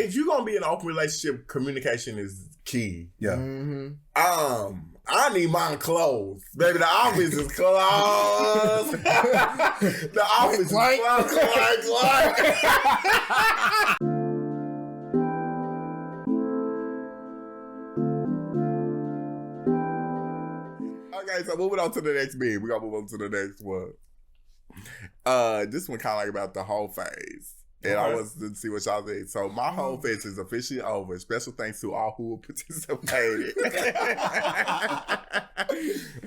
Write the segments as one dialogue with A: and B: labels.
A: if you're gonna be in an open relationship, communication is key.
B: Yeah.
C: Mm-hmm.
A: I need mine closed. Baby, the office is closed. The office is closed. Okay, so moving on to the next meme. We're gonna move on to the next one. This one kind of like about the whole phase. And I wanted to see what y'all think. So my whole phase is officially over. Special thanks to all who participated.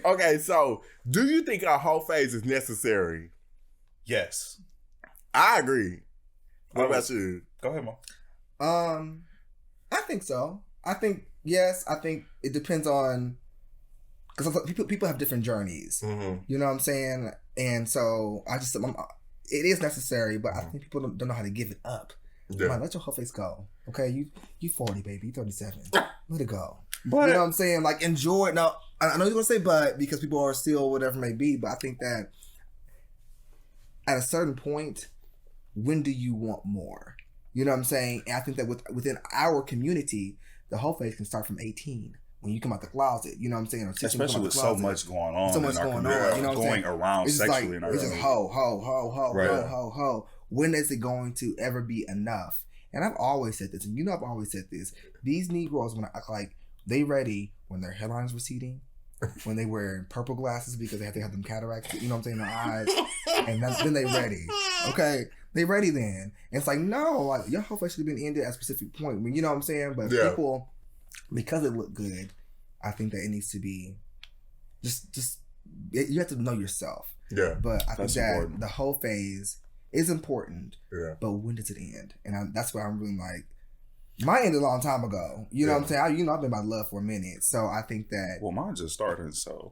A: Okay, so do you think a whole phase is necessary?
B: Yes.
A: I agree. What about you?
B: Go ahead, Mo.
C: I think so. I think yes. I think it depends on because people have different journeys.
A: Mm-hmm.
C: You know what I'm saying? And so it is necessary, but I think people don't know how to give it up.
A: Yeah.
C: Like, let your whole face go. Okay, you 40, baby. You 37. Let it go.
B: But
C: you know what I'm saying? Like enjoy it. Now I know you're gonna say but because people are still whatever it may be, but I think that at a certain point, when do you want more? You know what I'm saying? And I think that within our community, the whole phase can start from 18 when you come out the closet. You know what I'm saying? Or
B: especially with so much going on,
C: so much
B: in our
C: going
B: community,
C: on. You know what I'm saying?
B: going around
C: it's
B: sexually
C: like,
B: in our
C: it's just
B: community.
C: ho. When is it going to ever be enough? And I've always said this, and you know I've always said this. These Negroes want to act like they ready when their hairline is receding, when they wear purple glasses because they have to have them cataracts, you know what I'm saying, in their eyes, and then they ready. Okay, they ready then. And it's like, no, like your whole face should have been ended at a specific point. I mean, you know what I'm saying? But people, because it looked good, I think that it needs to be just you have to know yourself.
A: Yeah.
C: But I think that
B: important.
C: the whole phase is important.
A: Yeah.
C: But when does it end? And that's why I'm really like, mine ended a long time ago. You know what I'm saying? I've been about love for a minute. So I think that.
B: Well, mine just started, so.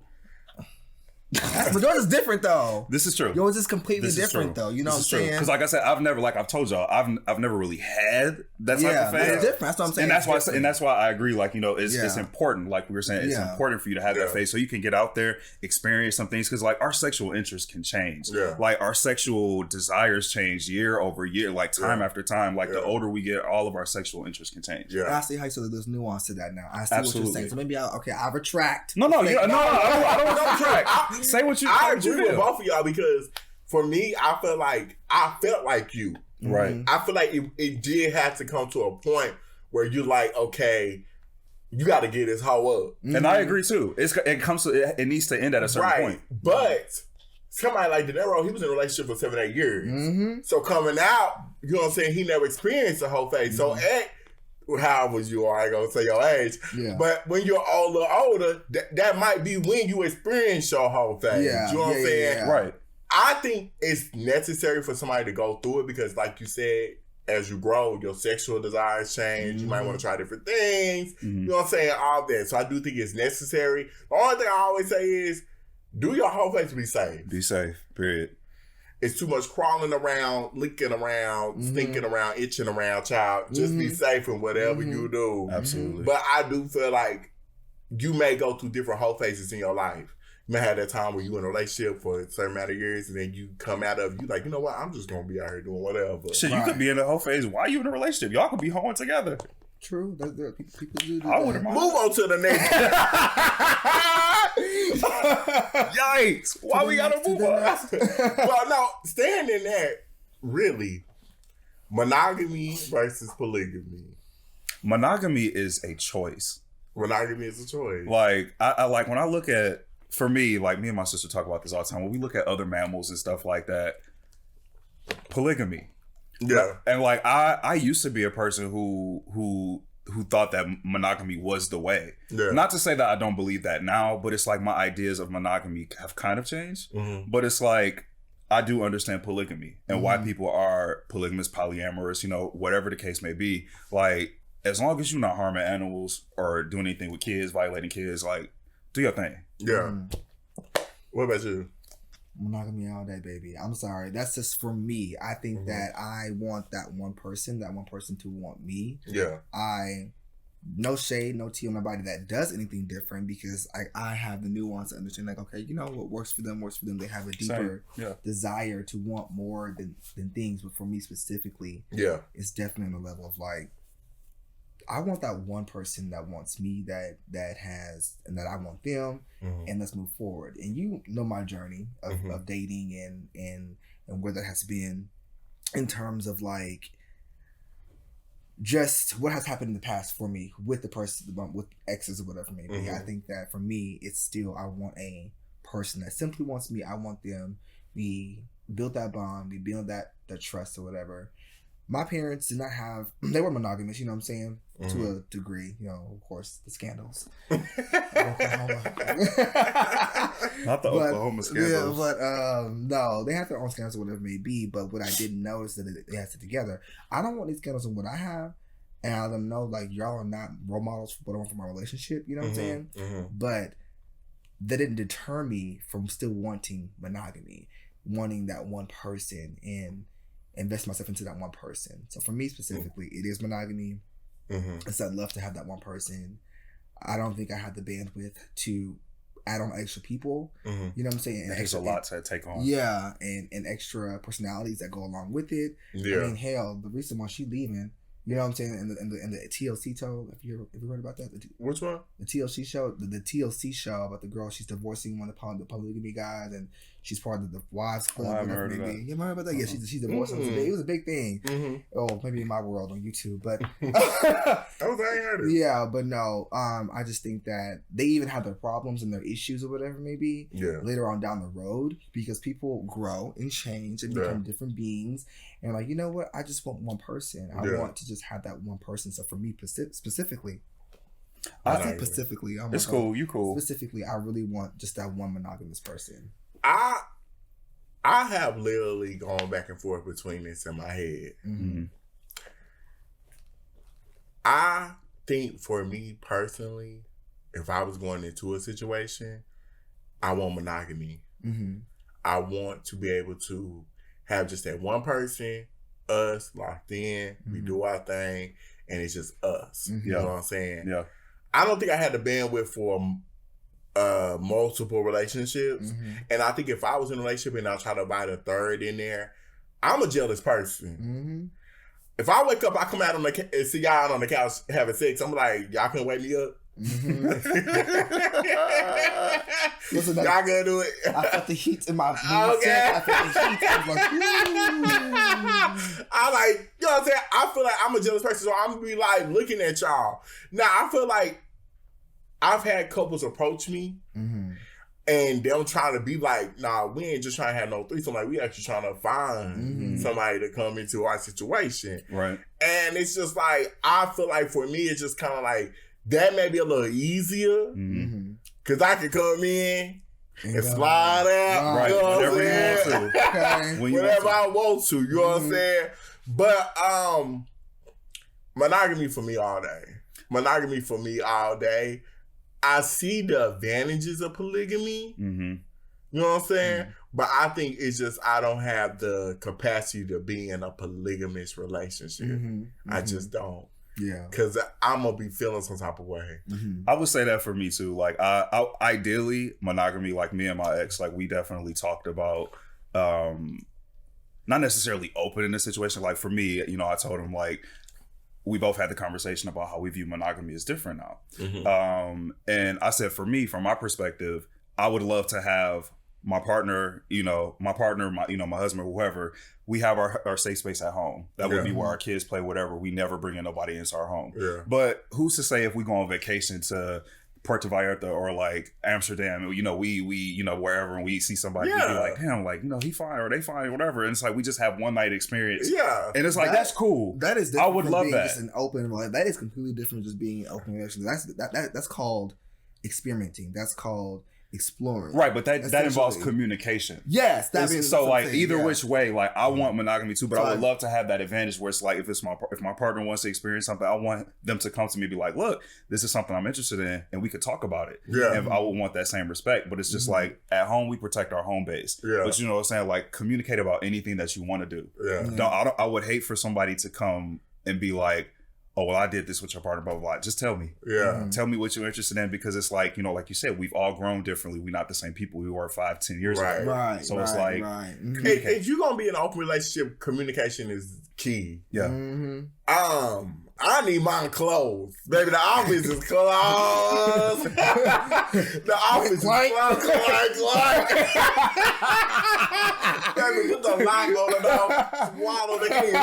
C: But yours is different though.
B: This is true.
C: Yours is completely different though. You know what I'm saying?
B: Because like I said, I've told y'all, I've never really had that type of phase.
C: It's different. That's what I'm saying.
B: And that's why I agree. Like, you know, it's important. Like we were saying, it's important for you to have that phase so you can get out there, experience some things. Because like our sexual interests can change. Yeah. Like our sexual desires change year over year, like time after time. Like the older we get, all of our sexual interests can change.
C: Yeah. I see how you said there's nuance to that now. I see what you're saying. So maybe I retract.
B: No, I don't want to retract. Say what you.
A: I agree with both of y'all because for me, I felt like you.
B: Right.
A: I feel like it did have to come to a point where you're like, okay, you got to get this hoe up.
B: And I agree too. It needs to end at a certain point.
A: But somebody like DeNiro, he was in a relationship for 7-8 years. Mm-hmm. So coming out, you know what I'm saying, he never experienced the whole phase. So how was you? I ain't gonna say your age. Yeah. But when you're a little older, that might be when you experience your whole phase. Yeah. You know what I'm saying?
B: Yeah. Right.
A: I think it's necessary for somebody to go through it because, like you said, as you grow, your sexual desires change. Mm-hmm. You might want to try different things. Mm-hmm. You know what I'm saying? All that. So I do think it's necessary. The only thing I always say is, do your whole phase to be safe.
B: Be safe. Period.
A: It's too much crawling around, licking around, stinking around, itching around, child. Just be safe in whatever you do.
B: Absolutely.
A: But I do feel like you may go through different whole phases in your life. You may have that time where you're in a relationship for a certain amount of years and then you come out of, you like, you know what, I'm just going to be out here doing whatever.
B: Shit, you could be in a whole phase while you in a relationship. Y'all could be hoeing together.
C: True. People do
A: I wouldn't mind. Move on to the next.
B: Yikes. Why we got to move on?
A: Well, no, staying in that, really, monogamy versus polygamy.
B: Monogamy is a choice.
A: Monogamy is a choice.
B: Like, I like, when I look at, for me, like me and my sister talk about this all the time, when we look at other mammals and stuff like that, polygamy.
A: Yeah.
B: And like I used to be a person who thought that monogamy was the way. Yeah. Not to say that I don't believe that now, but it's like my ideas of monogamy have kind of changed. Mm-hmm. But it's like I do understand polygamy and why people are polygamous, polyamorous, you know, whatever the case may be. Like, as long as you're not harming animals or doing anything with kids, violating kids, like, do your thing.
A: Yeah. What about you?
C: Monogamy all day, baby. I'm sorry. That's just for me. I think that I want that one person to want me. Yeah. No shade, no tea on nobody that does anything different because I have the nuance to understand, like, okay, you know, what works for them. They have a deeper desire to want more than things. But for me specifically, it's definitely on the level of like, I want that one person that wants me, that has, and that I want them, and let's move forward. And you know my journey of dating and where that has been in terms of like just what has happened in the past for me with the person, with exes or whatever maybe. I think that for me, it's still, I want a person that simply wants me. I want them. We built that bond. We built that trust or whatever. My parents did not have, they were monogamous, you know what I'm saying? To a degree, you know, of course, the scandals. Oklahoma.
B: Not the Oklahoma scandals.
C: Yeah, but no, they have their own scandals or whatever it may be. But what I didn't know is that they had it together. I don't want these scandals in what I have. And I let them know, like, y'all are not role models for what I want for my relationship, you know what I'm saying? But that didn't deter me from still wanting monogamy, wanting that one person and invest myself into that one person. So for me specifically, it is monogamy. It's I'd love to have that one person. I don't think I have the bandwidth to add on extra people. You know what I'm saying?
B: There's a lot to take on.
C: Yeah, and extra personalities that go along with it. Yeah. I mean, hell, the reason why she's leaving, you know what I'm saying? In the TLC show, have you heard about that?
A: Which one?
C: The TLC show, the TLC show about the girl. She's divorcing one of the polygamy guys, and she's part of the wives club.
B: I haven't heard of that.
C: You ever heard about that? Yeah, she's divorcing. It was a big thing. Oh, maybe in my world on YouTube, but
A: I heard it.
C: Yeah, but no. I just think that they even have their problems and their issues or whatever maybe later on down the road, because people grow and change and become different beings. And like, you know what? I just want one person. I want to just have that one person. So for me specifically,
B: it's cool. You cool.
C: Specifically, I really want just that one monogamous person.
A: I have literally gone back and forth between this in my head. I think for me personally, if I was going into a situation, I want monogamy. I want to be able to have just that one person, us locked in, we do our thing, and it's just us. You know what I'm saying?
B: Yeah.
A: I don't think I had the bandwidth for multiple relationships. And I think if I was in a relationship and I try to invite a third in there, I'm a jealous person. If I wake up, I come out on and see y'all out on the couch having sex, I'm like, y'all can wake me up.
C: Listen,
A: y'all gonna do it.
C: I felt the heat in my I felt the heat.
A: I like, you know what I'm saying? I feel like I'm a jealous person, so I'm gonna be like looking at y'all. Now I feel like I've had couples approach me and them trying to be like, nah, we ain't just trying to have no threesome. Like, we actually trying to find somebody to come into our situation.
B: Right.
A: And it's just like, I feel like for me, it's just kind of like, that may be a little easier. Because I can come in and slide out.
B: Right.
A: You know
B: Whenever you want to. Okay.
A: Whenever I want to. You know what I'm saying? But monogamy for me all day. Monogamy for me all day. I see the advantages of polygamy. You know what I'm saying? But I think it's just I don't have the capacity to be in a polygamous relationship. I just don't.
C: Yeah.
A: Because I'm going to be feeling some type of way.
B: I would say that for me too. Like, I ideally, monogamy, like me and my ex, like we definitely talked about, not necessarily open in this situation. Like for me, you know, I told him like, we both had the conversation about how we view monogamy as different now. And I said, for me, from my perspective, I would love to have my partner, my husband, whoever, we have our safe space at home. That would be where our kids play, whatever. We never bring in nobody into our home. But who's to say if we go on vacation to Puerto Vallarta or like Amsterdam, we wherever, and we see somebody, we be like, damn, like, he fine or they fine or whatever. And it's like, we just have one night experience. Yeah. And it's like, that's cool.
C: That is
B: different. I would love that.
C: Just an open, like, that is completely different just being open relations. That's called experimenting. That's called exploring.
B: Right, but that involves communication.
C: Yes.
B: So like either which way, like I want monogamy too, but I would love to have that advantage where it's like if my partner wants to experience something, I want them to come to me and be like, look, this is something I'm interested in and we could talk about it. Yeah. And I would want that same respect. But it's just like at home we protect our home base. Yeah. But you know what I'm saying? Like communicate about anything that you want to do. Yeah. I would hate for somebody to come and be like, oh, well, I did this with your partner, blah, blah, blah. Just tell me. Yeah. Tell me what you're interested in, because it's like, like you said, we've all grown differently. We're not the same people we were 5-10 years ago. Right. So it's like,
A: if you're going to be in an open relationship, communication is key. Yeah. I need mine closed. Baby, the office is closed. The office is closed. Baby, put the lock on the door. Swallow the key. Baby, I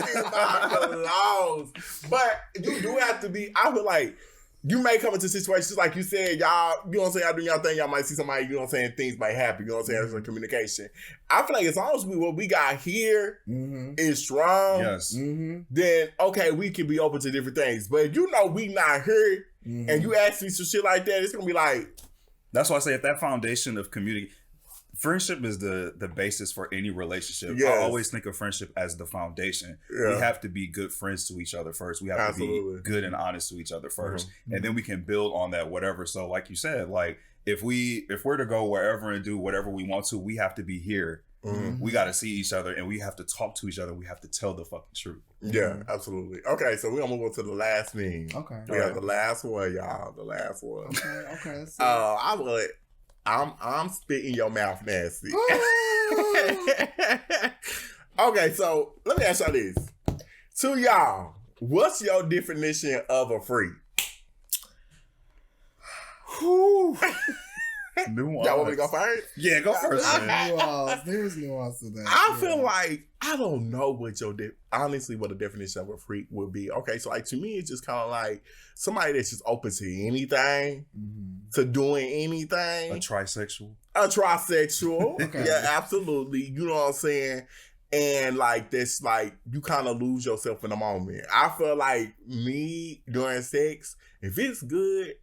A: need mine closed. But you do have to be, I feel like, you may come into situations like you said, y'all, you know what I'm saying, y'all doing y'all thing, y'all might see somebody, you know what I'm saying, things might happen, you know what I'm saying, there's some communication. I feel like as long as what we got here is strong, then, okay, we can be open to different things. But if you know we not here, and you ask me some shit like that, it's going to be like...
B: That's why I say if that foundation of community... Friendship is the basis for any relationship. Yes. I always think of friendship as the foundation. Yeah. We have to be good friends to each other first. We have to be good and honest to each other first. And then we can build on that, whatever. So like you said, like if we're to go wherever and do whatever we want to, we have to be here. We got to see each other and we have to talk to each other. We have to tell the fucking truth.
A: Yeah, absolutely. Okay, so we're going to move on to the last meme. Okay. We have the last one, y'all. The last one.
C: Okay.
A: I'm spitting your mouth nasty. Okay, so let me ask y'all this. To y'all, what's your definition of a freak?
B: Nuance.
A: Y'all want me to go first?
B: Yeah, go first.
C: There's nuance to that.
A: I feel like I don't know what honestly what the definition of a freak would be. Okay, so like to me, it's just kind of like somebody that's just open to anything, to doing anything.
B: A trisexual.
A: Okay. Yeah, absolutely. You know what I'm saying? And like this, like you kind of lose yourself in the moment. I feel like me during sex, if it's good,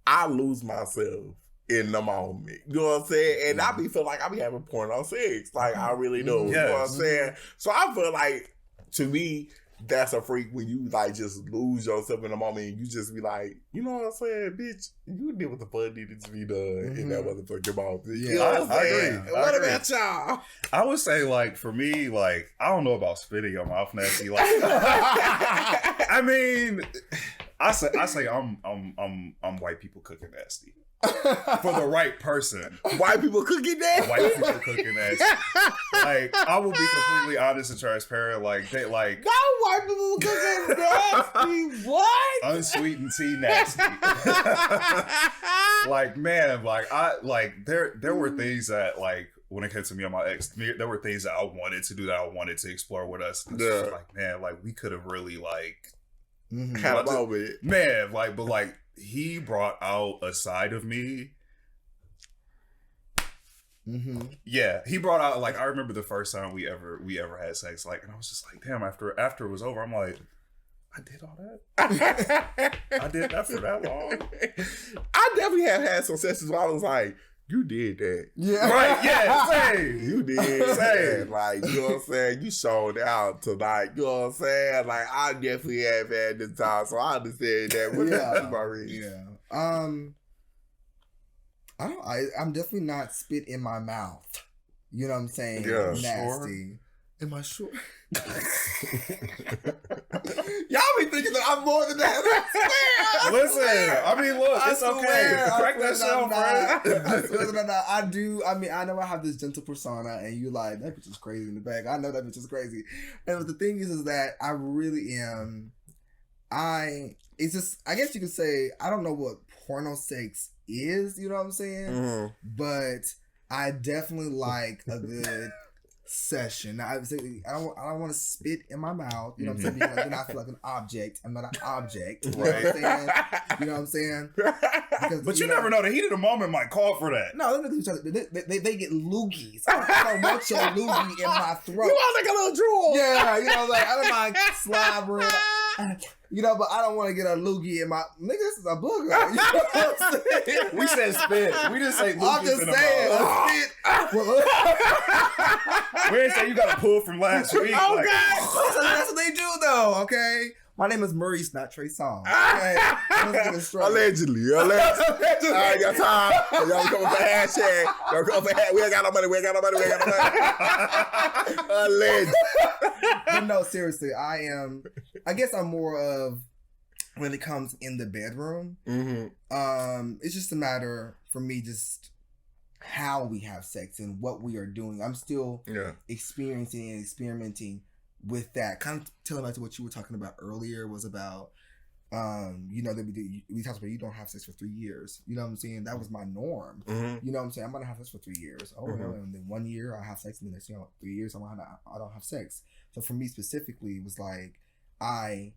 A: I lose myself in the moment. You know what I'm saying? And I be feel like I be having porno sex. Like I really do. Yes. You know what I'm saying? So I feel like to me, that's a freak when you like just lose yourself in the moment and you just be like, you know what I'm saying, bitch, you did what the fuck needed to be done in that motherfucking moment.
B: Yeah,
A: you know what I'm saying?
B: Agree.
A: What about y'all?
B: I would say like for me, like I don't know about spitting your mouth nasty. Like I mean, I say I'm white people cooking nasty. For the right person.
A: White people cooking nasty?
B: White people cooking nasty. Like, I will be completely honest and transparent. Like, they like...
A: No, white people cooking nasty. What?
B: Unsweetened tea nasty. Like, man, there were things that, like, when it came to me and my ex, there were things that I wanted to do that I wanted to explore with us. Yeah. Like, man, like, we could have really, like...
A: Had a moment.
B: Man, like, but, like, he brought out a side of me. Yeah, he brought out, like, I remember the first time we ever had sex, like, and I was just like, damn, after it was over, I'm like, I did all that? I did that for that long?
A: I definitely have had some sessions where I was like, you did that.
C: Yeah.
B: Right, yeah, same.
A: You did that. Like, you know what I'm saying? You showed out tonight. You know what I'm saying? Like, I definitely have had this time, so I understand that. What about you, Maurice?
C: Yeah. I'm definitely not spit in my mouth. You know what I'm saying?
A: Yeah.
C: Nasty.
A: Sure.
C: Am I sure? Y'all be thinking that I'm more than that. I swear.
B: Listen, I mean, look, it's okay. Crack that shit on,
C: I swear that I do. I mean, I know I have this gentle persona, and you like, that bitch is crazy in the back. I know that bitch is crazy. And the thing is that I really am. It's just, I guess you could say, I don't know what porno sex is, you know what I'm saying? But I definitely like a good session. Now, I don't want to spit in my mouth. You know what I'm saying? Because then I feel like an object. I'm not an object. You know what I'm saying? You know what I'm saying? Because,
B: but you never know. The heat of the moment might call for that.
C: No, let me tell you, they get loogies. I don't want your loogie in my throat.
A: You want like a little drool?
C: Yeah, you know, like I don't mind slobbering. You know, but I don't want to get a loogie in my... Nigga, this is a booger. You know what I'm saying?
B: We said spit. We didn't say loogies.
C: I'm just saying, spit.
B: We didn't say you got to pull from last week.
C: Oh, like, God. That's what they do, though, okay? My name is Maurice, not Trey Songz. Okay?
A: Allegedly. I ain't got time. Y'all come for hashtag. Y'all come for hashtag. We ain't got no money. Allegedly.
C: But no, seriously, I guess I'm more of, when it comes in the bedroom, it's just a matter for me just how we have sex and what we are doing. I'm still experiencing and experimenting with that, kind of telling back to what you were talking about earlier, was about, you know, that we talked about you don't have sex for 3 years. You know what I'm saying? That was my norm. Mm-hmm. You know what I'm saying? I'm gonna have sex for 3 years. Oh, mm-hmm. And then 1 year I have sex, and then next, 3 years I don't have sex. So for me specifically, it was like I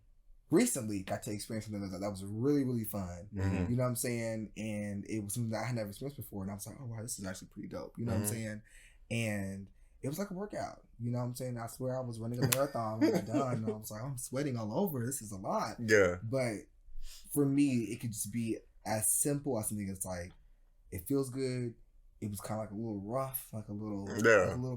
C: recently got to experience something that was really, really fun. Mm-hmm. You know what I'm saying? And it was something that I had never experienced before, and I was like, oh wow, this is actually pretty dope. You know mm-hmm. what I'm saying? And it was like a workout. You know what I'm saying? I swear I was running a marathon when I was done. And I was like, I'm sweating all over. This is a lot.
A: Yeah.
C: But for me, it could just be as simple as something that's like, it feels good. It was kind of like a little rough, like a little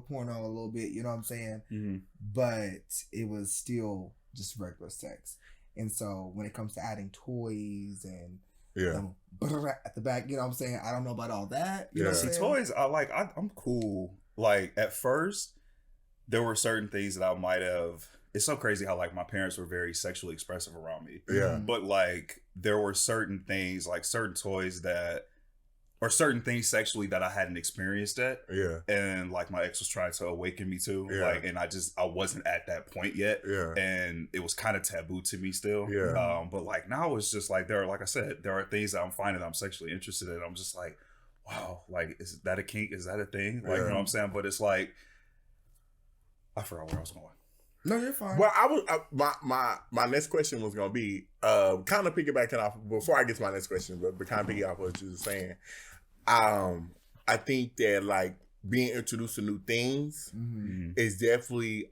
C: porno, a little bit. You know what I'm saying? Mm-hmm. But it was still just regular sex. And so when it comes to adding toys and at the back, you know what I'm saying? I don't know about all that. You know what I'm saying?
B: Toys, I'm cool. Like, at first, there were certain things that I might have... It's so crazy how, like, my parents were very sexually expressive around me. Yeah. But, like, there were certain things, like, certain toys that... Or certain things sexually that I hadn't experienced yet. Yeah. And, like, my ex was trying to awaken me to. Yeah. Like, and I wasn't at that point yet. Yeah. And it was kind of taboo to me still. Yeah. But, like, now it's just, like, like I said, there are things that I'm finding that I'm sexually interested in. I'm just like... Wow, like, is that a kink? Is that a thing? Like, you know what I'm saying? But it's like, I forgot where I was going.
C: No, you're fine.
A: Well, my next question was going to be, kind of piggybacking off, before I get to my next question, but kind of piggyback off what you were saying. I think that, like, being introduced to new things mm-hmm. is definitely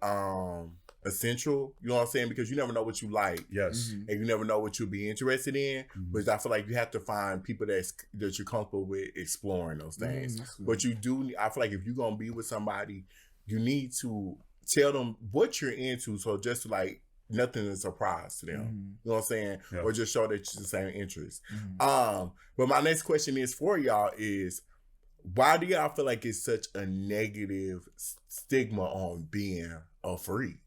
A: essential, you know what I'm saying? Because you never know what you like.
B: Yes.
A: Mm-hmm. And you never know what you'll be interested in. Mm-hmm. But I feel like you have to find people that you're comfortable with exploring those things. Mm-hmm. But you do, I feel like if you're going to be with somebody, you need to tell them what you're into. So just like nothing is a surprise to them. Mm-hmm. You know what I'm saying? Yeah. Or just show that it's the same interest. Mm-hmm. But my next question is for y'all is, why do y'all feel like it's such a negative stigma on being a freak?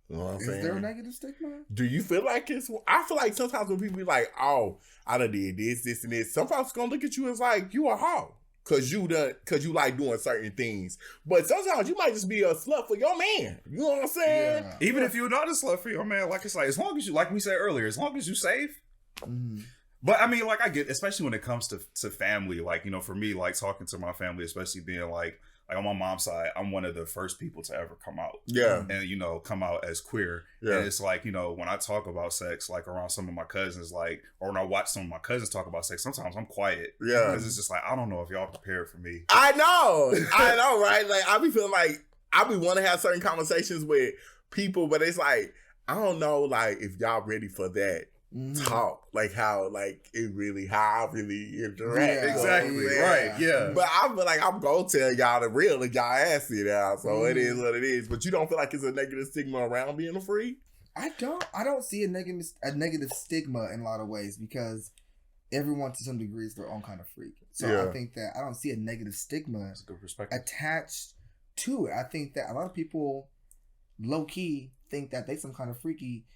A: You know what I'm saying?
C: Is there a negative stigma?
A: Do you feel like it's... I feel like sometimes when people be like, oh, I done did this, and this, some folks gonna look at you as like, you a hoe. Cause you like doing certain things. But sometimes you might just be a slut for your man. You know what I'm saying?
B: Yeah. Even if you're not a slut for your man, like, it's like, as long as you, like we said earlier, as long as you safe. Mm-hmm. But I mean, like, I get, especially when it comes to family, like, you know, for me, like, talking to my family, especially being like on my mom's side, I'm one of the first people to ever come out.
A: Yeah.
B: And, you know, come out as queer. Yeah. And it's like, you know, when I talk about sex, like, around some of my cousins, like, or when I watch some of my cousins talk about sex, sometimes I'm quiet. Yeah. Because it's just like, I don't know if y'all prepared for me.
A: I know, right? Like, I be feeling like, I be want to have certain conversations with people, but it's like, I don't know, like, if y'all ready for that. Mm-hmm. Talk like how like it really how I really interact.
B: Yeah, exactly. Right. Yeah.
A: But I feel like I'm gonna tell y'all the real and y'all ass it out. So it is what it is. But you don't feel like it's a negative stigma around being a freak?
C: I don't see a negative stigma in a lot of ways because everyone to some degree is their own kind of freak. So I think that I don't see a negative stigma attached to it. I think that a lot of people low key think that they some kind of freaky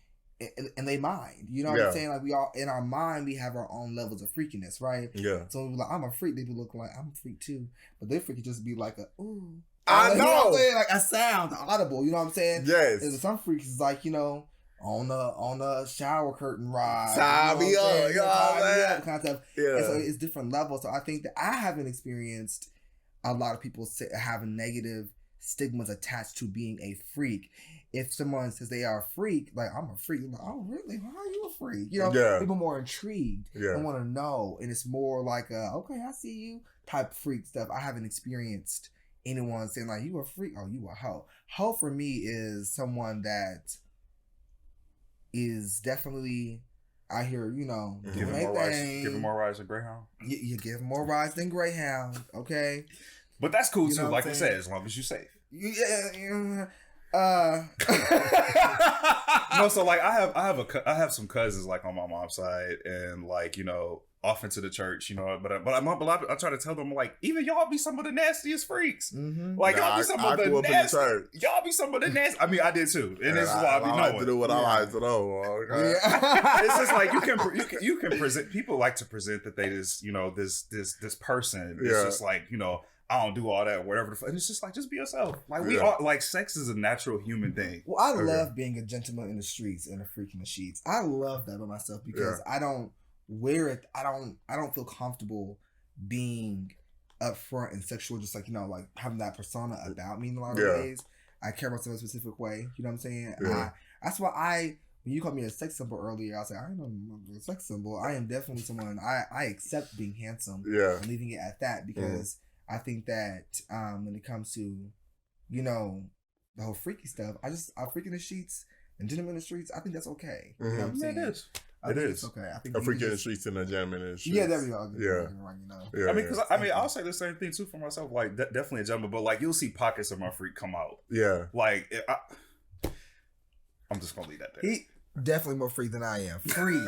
C: in their mind, you know what I'm saying? Like, we all in our mind, we have our own levels of freakiness, right? Yeah. So when we're like, I'm a freak, they look like I'm a freak too, but their freak could just be like a ooh.
A: I know.
C: You know what I'm saying? Like a sound, audible. You know what I'm saying?
A: Yes.
C: And some freaks is like, you know, on the shower curtain ride,
A: tie me up, you know
C: that kind of stuff. Yeah. And so it's different levels. So I think that I haven't experienced a lot of people having negative stigmas attached to being a freak. If someone says they are a freak, like, I'm a freak, I'm like, oh, really? How are you a freak? You know, people more intrigued and want to know. And it's more like, okay, I see you type freak stuff. I haven't experienced anyone saying, like, you a freak? Oh, you a hoe. Hoe for me is someone that is definitely out here, you know,
B: giving more rides than Greyhound.
C: You give more rides than Greyhound, okay?
B: But that's cool, too, like I said, as long as you're safe.
C: Yeah.
B: No, so like I have some cousins like on my mom's side, and like, you know, off into the church, you know, but I try to tell them, like, even y'all be some of the nastiest freaks. Mm-hmm. Like, y'all be some of the nastiest. Y'all be some of the nasty. I mean, I did too, and this is why I be knowing.
A: I like to do what I like to know. Okay?
B: Yeah. It's just like you can present. People like to present that they just, you know, this person. It's just like, you know, I don't do all that, whatever. And it's just like, just be yourself. Like we are, like sex is a natural human thing.
C: Well, I love being a gentleman in the streets and a freak in the sheets. I love that about myself because I don't wear it. I don't feel comfortable being upfront and sexual, just like, you know, like having that persona about me in a lot of ways. I care about myself in a specific way. You know what I'm saying? That's why when you called me a sex symbol earlier, I was like, I am a sex symbol. I am definitely someone, I accept being handsome and leaving it at that because I think that when it comes to, you know, the whole freaky stuff, I freak in the sheets and gentleman in the streets, I think that's okay. You know what I'm saying?
B: It is.
C: It is. Okay. I think
A: a freak in the streets and a gentleman in the streets.
C: Yeah, there we go.
B: I mean, because I'll say the same thing too for myself. Like, definitely a gentleman, but like, you'll see pockets of my freak come out. Yeah. Like, I'm just gonna leave that there.
C: He definitely more free than I am. Free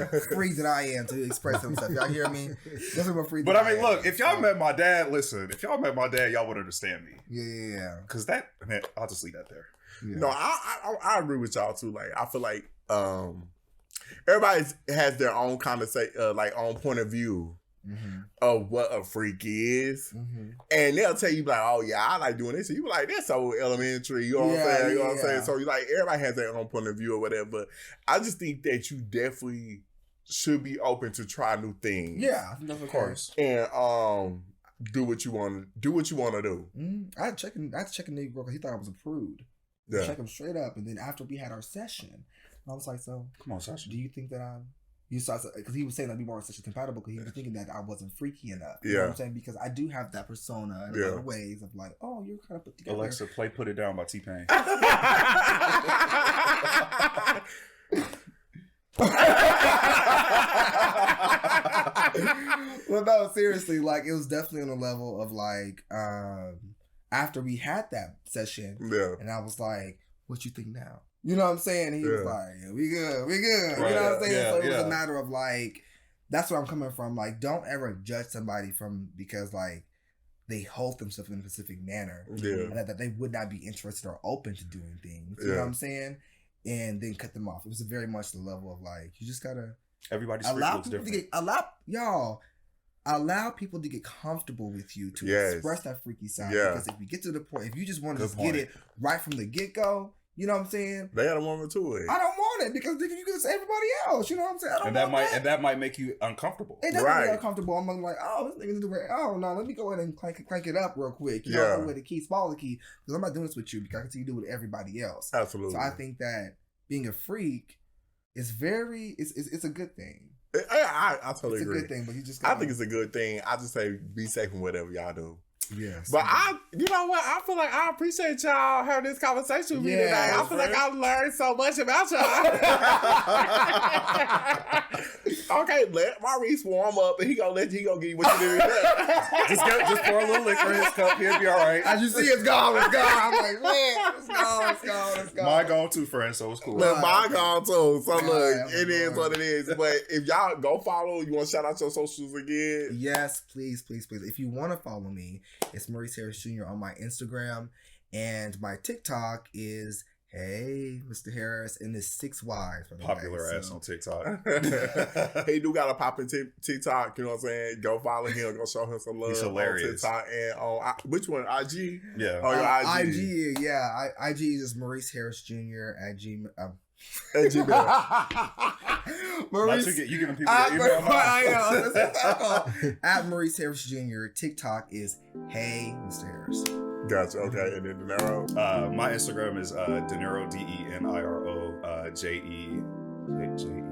C: than I am to express himself. Y'all hear me? Definitely more free than I am.
B: But I mean, look, if y'all met my dad, if y'all met my dad, y'all would understand me.
C: Yeah.
B: Because that, man, I'll just leave that there.
A: Yeah. No, I agree with y'all too. Like, I feel like everybody has their own kind of own point of view of what a freak is, and they'll tell you like, oh yeah, I like doing this, and you be like, that's so elementary. You know what I'm saying? You know what I'm saying? So you like, everybody has their own point of view or whatever. But I just think that you definitely should be open to try new things.
C: Yeah, of course.
A: And do what you want to do.
C: I had to check a nigga because he thought I was a prude. Yeah. Check him straight up, and then after we had our session, I was like, so
B: come on, Sasha,
C: do you think that because he was saying that we weren't sexually compatible because he was thinking that I wasn't freaky enough. You know what I'm saying? Because I do have that persona in a lot of ways of like, oh, you're kind of put together.
B: Alexa, play Put It Down by T-Pain.
C: Well, no, seriously, like, it was definitely on a level of like, after we had that session, and I was like, what you think now? You know what I'm saying? He was like, yeah, we good. Right. You know what I'm saying? So it was a matter of like, that's where I'm coming from. Like, don't ever judge somebody because like they hold themselves in a specific manner. And that they would not be interested or open to doing things. You know what I'm saying? And then cut them off. It was very much the level of like, you just gotta
B: allow people
C: different. Allow people to get comfortable with you to express that freaky side. Because if you get to the point, if you just want to get it right from the get-go, you know what I'm saying?
A: They had a woman to it.
C: I don't want it because you can say everybody else. You know what I'm saying?
B: And that might make you uncomfortable.
C: It doesn't make you uncomfortable. I'm like, oh, this nigga's doing. Oh no, let me go ahead and crank it up real quick. You know, with the key, follow the key, because I'm not doing this with you because I can see you do it with everybody else.
A: Absolutely.
C: So I think that being a freak is it's a good thing.
A: I totally agree.
C: It's a good thing, but you just.
A: I think it's a good thing. I just say be safe in whatever y'all do.
C: Yes.
A: But you know what? I feel like I appreciate y'all having this conversation with me today. I feel like I've learned so much about y'all. Okay, let Maurice warm up and he gonna give you what you need.
B: Just pour a little liquor in his cup. He'll be all right.
C: As you see, it's gone. I'm like, man, it's gone.
B: Mine gone too, friend, so it's cool.
A: Look, mine gone too. So look, it is what it is. But if y'all go follow, you want to shout out your socials again?
C: Yes, please. If you want to follow me, it's Maurice Harris Jr. on my Instagram, and my TikTok is Hey Mr. Harris, and it's 6 Ys.
B: Popular ass on TikTok.
A: He do got a poppin' TikTok. You know what I'm saying? Go follow him. Go show him some love.
B: He's hilarious.
A: On TikTok and on which one? IG?
B: Yeah.
A: Oh, your IG.
C: IG. Yeah. IG is Maurice Harris Jr. at Gmail.
A: At Gmail.
B: Maurice, you giving people your email?
C: I know. At Maurice Harris Jr. TikTok is Hey Mr. Harris.
A: Gotcha. Okay, and then DeNiro.
B: My Instagram is DeNiro DeNiro JeAuxnz.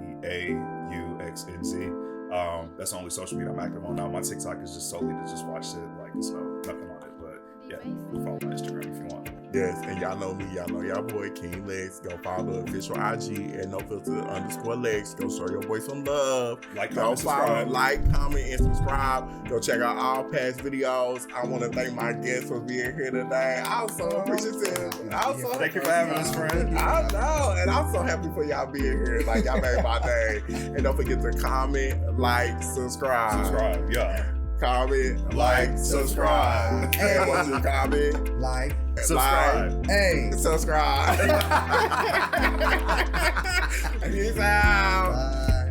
B: That's the only social media I'm active on now. My TikTok is just solely to just watch shit. Like, there's nothing on it, but yeah, follow my Instagram if you want.
A: Yes, and y'all know me. Y'all know y'all boy King Legs. Go follow official IG at NoFilter_Legs. Go show your boy some love. Go follow, comment, and subscribe. Go check out all past videos. I want to thank my guests for being here today. I'm so appreciative.
B: Thank you for having us, friend.
A: I know, and I'm so happy for y'all being here. Like, y'all made my day. And don't forget to comment, subscribe.
B: Yeah.
A: Comment, subscribe. And once you comment,
B: subscribe.
C: Hey,
A: subscribe. Peace out.
C: Bye.